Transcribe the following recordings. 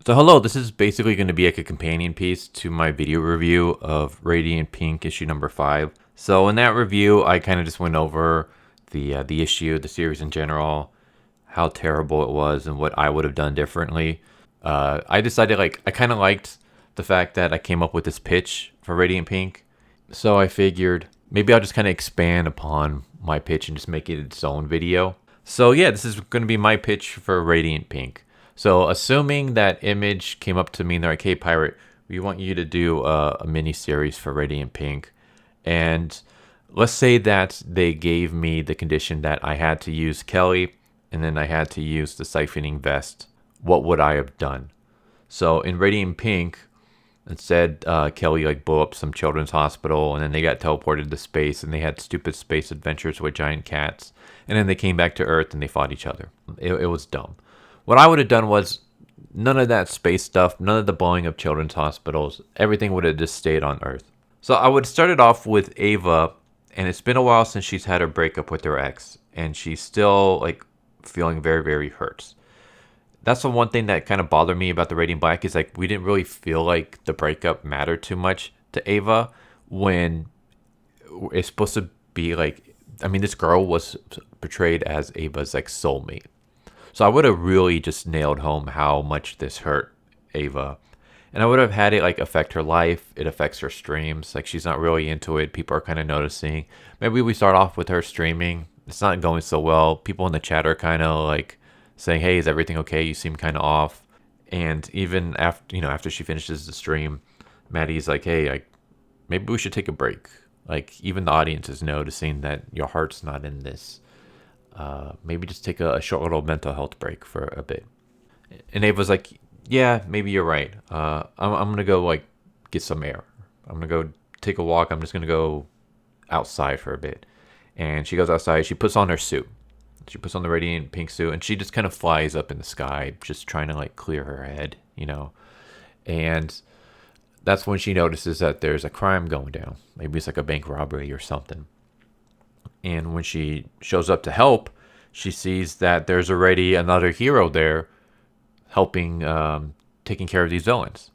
So hello, this is basically going to be like a companion piece to my video review of Radiant Pink issue number 5. So in that review, I kind of just went over the issue, the series in general, how terrible it was, and what I would have done differently. I decided I kind of liked the fact that I came up with this pitch for Radiant Pink. So I figured maybe I'll just kind of expand upon my pitch and just make it its own video. So yeah, this is going to be my pitch for Radiant Pink. So assuming that Image came up to me and they're like, hey, Pirate, we want you to do a mini series for Radiant Pink. And let's say that they gave me the condition that I had to use Kelly and then I had to use the siphoning vest. What would I have done? So in Radiant Pink, instead, Kelly blew up some children's hospital and then they got teleported to space and they had stupid space adventures with giant cats. And then they came back to Earth and they fought each other. It was dumb. What I would have done was none of that space stuff, none of the blowing of children's hospitals. Everything would have just stayed on Earth. So I would start it off with Ava, and it's been a while since she's had her breakup with her ex, and she's still feeling very, very hurt. That's the one thing that kind of bothered me about the Radiant Black is we didn't really feel like the breakup mattered too much to Ava when it's supposed to be this girl was portrayed as Ava's soulmate. So I would have really just nailed home how much this hurt Ava. And I would have had it affect her life. It affects her streams. She's not really into it. People are kind of noticing. Maybe we start off with her streaming. It's not going so well. People in the chat are kind of saying, hey, is everything okay? You seem kind of off. And even after she finishes the stream, Maddie's like, hey, maybe we should take a break. Even the audience is noticing that your heart's not in this. Maybe just take a short little mental health break for a bit. And Ava's like, yeah, maybe you're right. I'm gonna go get some air. I'm gonna go take a walk. I'm just gonna go outside for a bit. And she goes outside. She puts on her suit. She puts on the Radiant Pink suit, and she just kind of flies up in the sky, just trying to clear her head, And that's when she notices that there's a crime going down. Maybe it's a bank robbery or something. And when she shows up to help, she sees that there's already another hero there helping, taking care of these villains.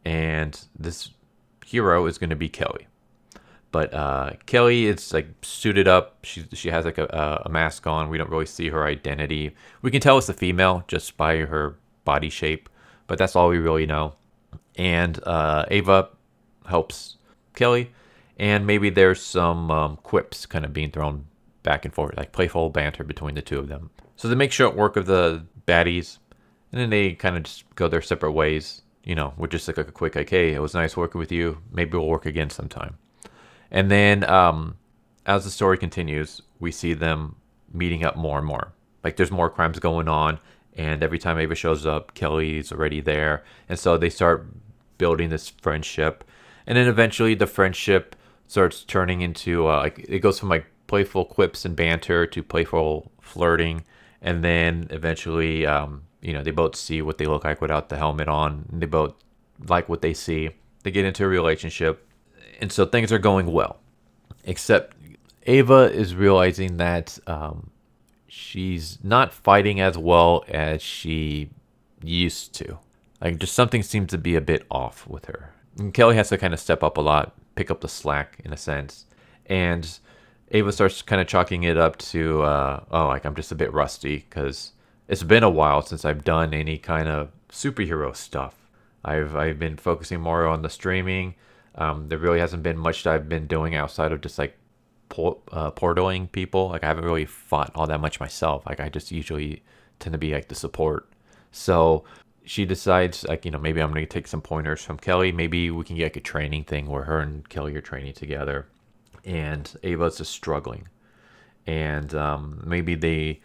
And this hero is going to be Kelly. But Kelly is suited up. She has a mask on. We don't really see her identity. We can tell it's a female just by her body shape. But that's all we really know. And Ava helps Kelly. And maybe there's some quips kind of being thrown back and forth, playful banter between the two of them. So they make short work of the baddies, and then they kind of just go their separate ways, with just a quick, hey, it was nice working with you. Maybe we'll work again sometime. And then as the story continues, we see them meeting up more and more. There's more crimes going on, and every time Ava shows up, Kelly's already there. And so they start building this friendship. And then eventually the friendship starts turning into it goes from playful quips and banter to playful flirting, and then eventually they both see what they look like without the helmet on, and they both like what they see. They get into a relationship, and so things are going well, except Ava is realizing that she's not fighting as well as she used to. Just something seems to be a bit off with her. And Kelly has to kind of step up a lot, pick up the slack in a sense. And Ava starts kind of chalking it up to, I'm just a bit rusty because it's been a while since I've done any kind of superhero stuff. I've been focusing more on the streaming. There really hasn't been much that I've been doing outside of just portaling people. I haven't really fought all that much myself. I just usually tend to be the support. So she decides, maybe I'm going to take some pointers from Kelly. Maybe we can get a training thing where her and Kelly are training together. And Ava's just struggling. And maybe they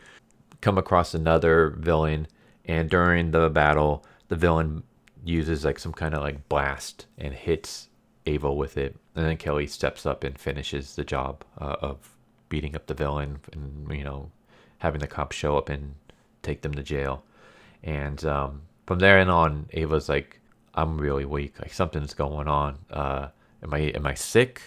come across another villain. And during the battle, the villain uses some kind of blast and hits Ava with it. And then Kelly steps up and finishes the job of beating up the villain and, having the cops show up and take them to jail. And from there and on, Ava's I'm really weak. Something's going on. Am I sick?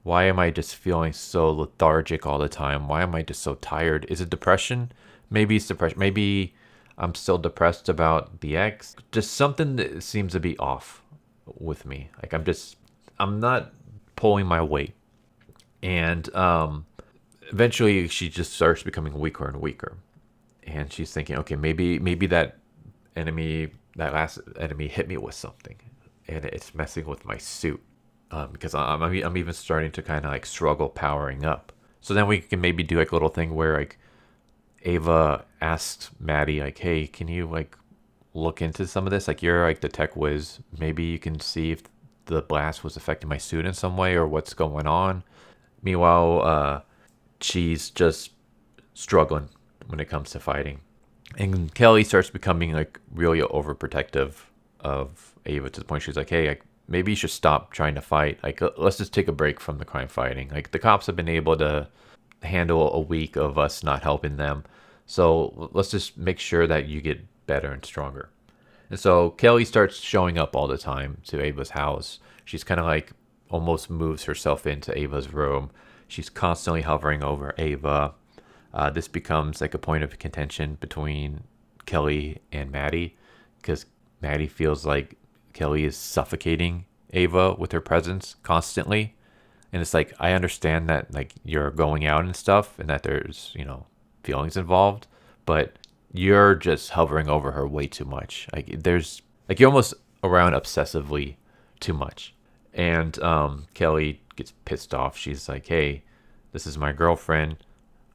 Why am I just feeling so lethargic all the time? Why am I just so tired? Is it depression? Maybe it's depression. Maybe I'm still depressed about the ex. Just something that seems to be off with me. Like I'm not pulling my weight. And eventually she just starts becoming weaker and weaker. And she's thinking, okay, maybe that last enemy hit me with something, and it's messing with my suit. Because I'm even starting to kind of like struggle powering up. So then we can maybe do like a little thing where like Ava asks Maddie like, hey, can you like look into some of this? Like you're like the tech whiz. Maybe you can see if the blast was affecting my suit in some way or what's going on. Meanwhile, she's just struggling when it comes to fighting. And Kelly starts becoming like really overprotective of Ava to the point she's like, hey, like, maybe you should stop trying to fight. Like, let's just take a break from the crime fighting. Like, the cops have been able to handle a week of us not helping them. So let's just make sure that you get better and stronger. And so Kelly starts showing up all the time to Ava's house. She's kind of like almost moves herself into Ava's room. She's constantly hovering over Ava. This becomes like a point of contention between Kelly and Maddie because Maddie feels like Kelly is suffocating Ava with her presence constantly. And it's like, I understand that like you're going out and stuff and that there's, feelings involved, but you're just hovering over her way too much. Like there's like you're almost around obsessively too much. And Kelly gets pissed off. She's like, hey, this is my girlfriend.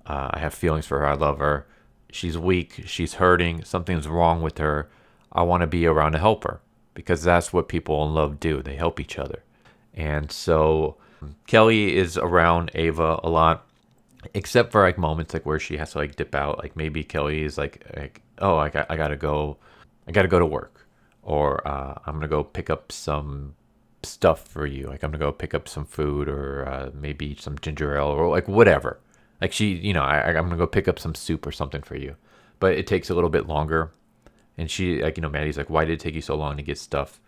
I have feelings for her. I love her. She's weak. She's hurting. Something's wrong with her. I want to be around to help her because that's what people in love do. They help each other. And so Kelly is around Ava a lot, except for like moments like where she has to like dip out. Like maybe Kelly is like oh, I gotta go to work, or I'm gonna go pick up some stuff for you. Like I'm gonna go pick up some food, or maybe some ginger ale, or like whatever. Like I'm gonna go pick up some soup or something for you, but it takes a little bit longer. And she like Maddie's like, why did it take you so long to get stuff?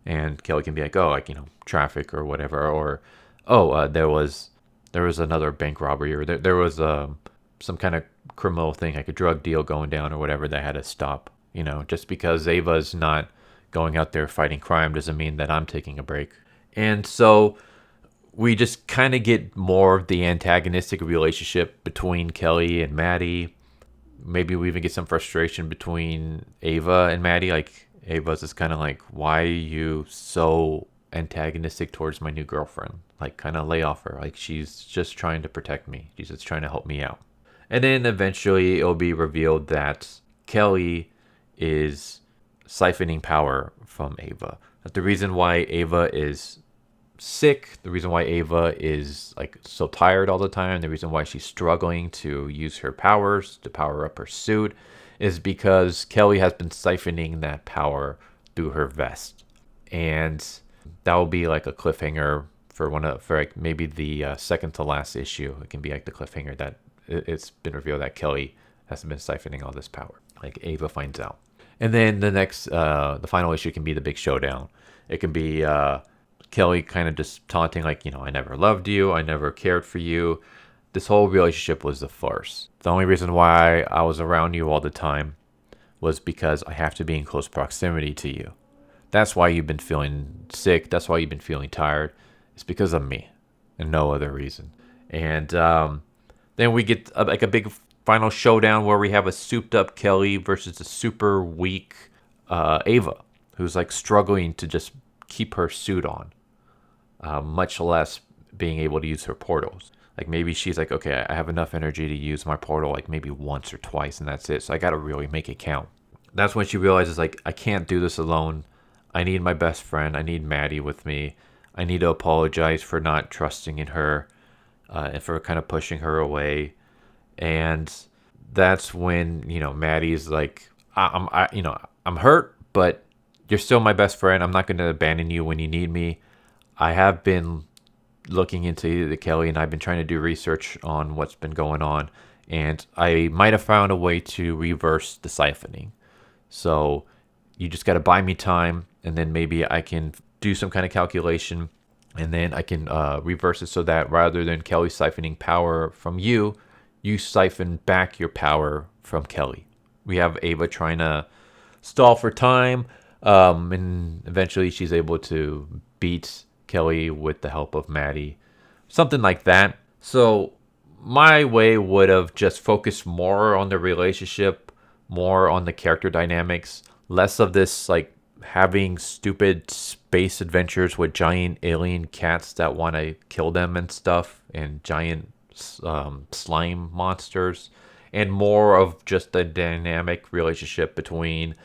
And Kelly can be like, oh, like traffic or whatever, or oh, there was another bank robbery, or there was some kind of criminal thing, like a drug deal going down or whatever that had to stop. Just because Ava's not going out there fighting crime doesn't mean that I'm taking a break. And so we just kind of get more of the antagonistic relationship between Kelly and Maddie. Maybe we even get some frustration between Ava and Maddie. Like Ava's just kind of like, why are you so antagonistic towards my new girlfriend? Like kind of lay off her. Like she's just trying to protect me. She's just trying to help me out. And then eventually it'll be revealed that Kelly is siphoning power from Ava. That the reason why Ava is sick, the reason why Ava is like so tired all the time, the reason why she's struggling to use her powers to power up her suit is because Kelly has been siphoning that power through her vest. And that will be like a cliffhanger for like maybe the second to last issue. It can be like the cliffhanger that it's been revealed that Kelly has been siphoning all this power. Like Ava finds out. And then the final issue can be the big showdown. It can be Kelly kind of just taunting like, I never loved you. I never cared for you. This whole relationship was a farce. The only reason why I was around you all the time was because I have to be in close proximity to you. That's why you've been feeling sick. That's why you've been feeling tired. It's because of me and no other reason. And then we get like a big final showdown where we have a souped up Kelly versus a super weak Ava, who's like struggling to just keep her suit on, much less being able to use her portals. Like maybe she's like, okay, I have enough energy to use my portal like maybe once or twice and that's it. So I got to really make it count. That's when she realizes like, I can't do this alone. I need my best friend. I need Maddie with me. I need to apologize for not trusting in her and for kind of pushing her away. And that's when, Maddie's like, I'm hurt, but you're still my best friend. I'm not going to abandon you when you need me. I have been looking into the Kelly and I've been trying to do research on what's been going on. And I might have found a way to reverse the siphoning. So you just got to buy me time and then maybe I can do some kind of calculation and then I can reverse it so that rather than Kelly siphoning power from you, you siphon back your power from Kelly. We have Ava trying to stall for time, and eventually she's able to beat Kelly with the help of Maddie, something like that. So my way would have just focused more on the relationship, more on the character dynamics, less of this like having stupid space adventures with giant alien cats that want to kill them and stuff, and giant slime monsters, and more of just the dynamic relationship between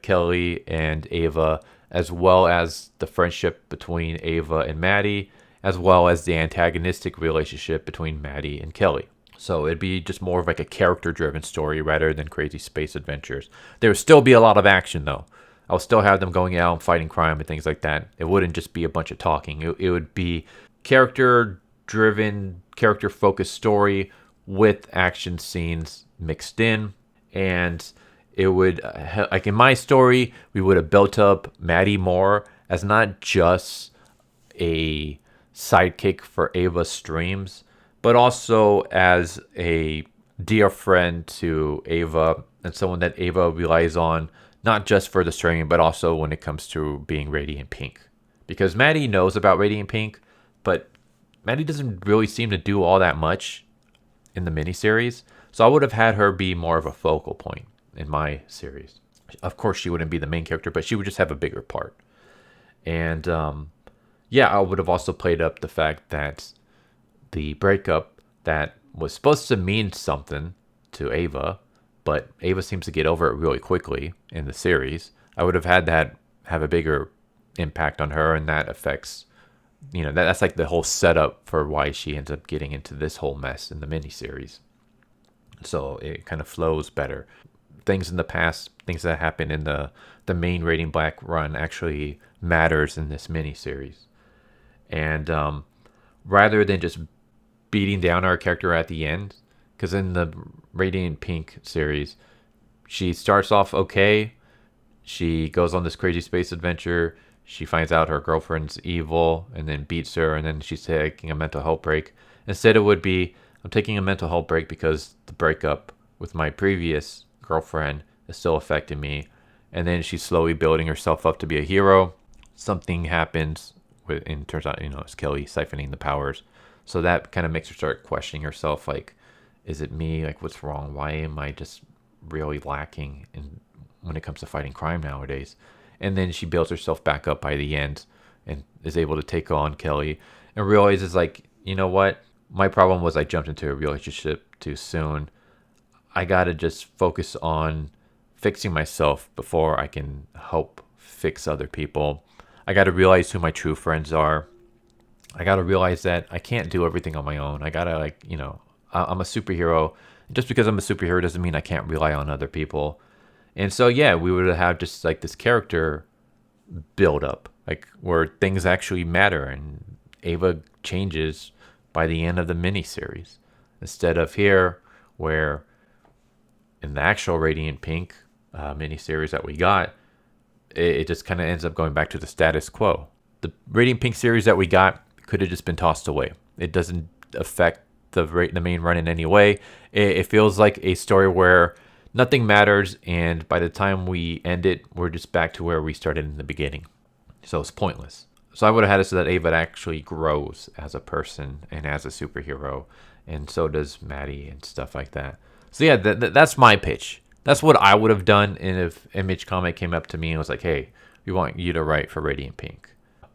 Kelly and Ava, as well as the friendship between Ava and Maddie, as well as the antagonistic relationship between Maddie and Kelly. So it'd be just more of like a character-driven story rather than crazy space adventures. There would still be a lot of action though. I'll still have them going out and fighting crime and things like that. It wouldn't just be a bunch of talking. It would be character-driven, character-focused story with action scenes mixed in. And it would, like in my story, we would have built up Maddie more as not just a sidekick for Ava's streams, but also as a dear friend to Ava and someone that Ava relies on, not just for the streaming, but also when it comes to being Radiant Pink. Because Maddie knows about Radiant Pink, but Maddie doesn't really seem to do all that much in the miniseries. So I would have had her be more of a focal point in my series. Of course, she wouldn't be the main character, but she would just have a bigger part. And yeah, I would have also played up the fact that the breakup that was supposed to mean something to Ava, but Ava seems to get over it really quickly in the series. I would have had that have a bigger impact on her, and that affects, you know, that's like the whole setup for why she ends up getting into this whole mess in the miniseries. So it kind of flows better. Things in the past, things that happen in the main Radiant Black run actually matters in this miniseries. And rather than just beating down our character at the end, because in the Radiant Pink series, she starts off okay. She goes on this crazy space adventure. She finds out her girlfriend's evil and then beats her, and then she's taking a mental health break. Instead, it would be, I'm taking a mental health break because the breakup with my previous girlfriend is still affecting me. And then she's slowly building herself up to be a hero. Something happens, and turns out, you know, it's Kelly siphoning the powers. So that kind of makes her start questioning herself, like, is it me? Like, what's wrong? Why am I just really lacking when it comes to fighting crime nowadays? And then she builds herself back up by the end and is able to take on Kelly and realizes, like, you know what? My problem was I jumped into a relationship too soon. I got to just focus on fixing myself before I can help fix other people. I got to realize who my true friends are. I got to realize that I can't do everything on my own. I got to, like, you know, I'm a superhero. Just because I'm a superhero doesn't mean I can't rely on other people. And so, yeah, we would have just like this character build up, like where things actually matter. And Ava changes by the end of the miniseries. Instead of here, where in the actual Radiant Pink miniseries that we got, it just kind of ends up going back to the status quo. The Radiant Pink series that we got could have just been tossed away. It doesn't affect the main run in any way. It feels like a story where nothing matters, and by the time we end it, we're just back to where we started in the beginning. So it's pointless. So I would have had it so that Ava actually grows as a person and as a superhero, and so does Maddie and stuff like that. So yeah, that's my pitch. That's what I would have done if Image Comic came up to me and was like, hey, we want you to write for Radiant Pink.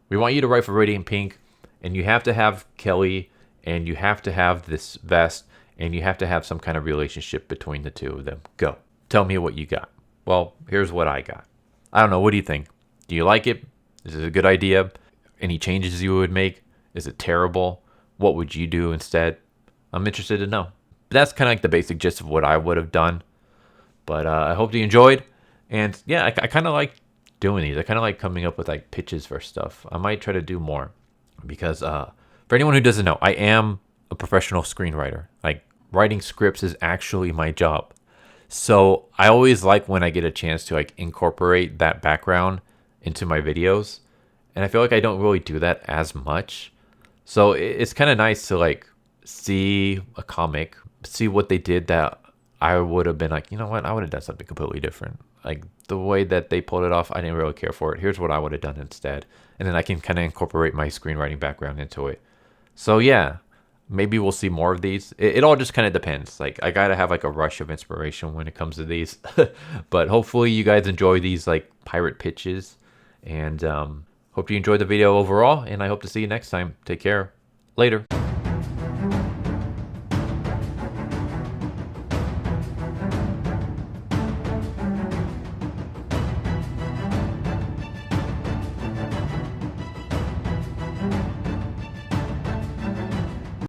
We want you to write for Radiant Pink, and you have to have Kelly, and you have to have this vest, and you have to have some kind of relationship between the two of them. Go. Tell me what you got. Well, here's what I got. I don't know. What do you think? Do you like it? Is it a good idea? Any changes you would make? Is it terrible? What would you do instead? I'm interested to know. But that's kind of like the basic gist of what I would have done. But I hope you enjoyed. And yeah, I kind of like doing these. I kind of like coming up with like pitches for stuff. I might try to do more. Because for anyone who doesn't know, I am a professional screenwriter. Like, writing scripts is actually my job. So I always like when I get a chance to like incorporate that background into my videos. And I feel like I don't really do that as much. So it's kind of nice to like see a comic, see what they did that I would have been like, you know what, I would have done something completely different. Like the way that they pulled it off, I didn't really care for it. Here's what I would have done instead. And then I can kind of incorporate my screenwriting background into it. So yeah, maybe we'll see more of these. It all just kind of depends. Like I gotta have like a rush of inspiration when it comes to these. But hopefully you guys enjoy these like pirate pitches. And hope you enjoyed the video overall. And I hope to see you next time. Take care. Later.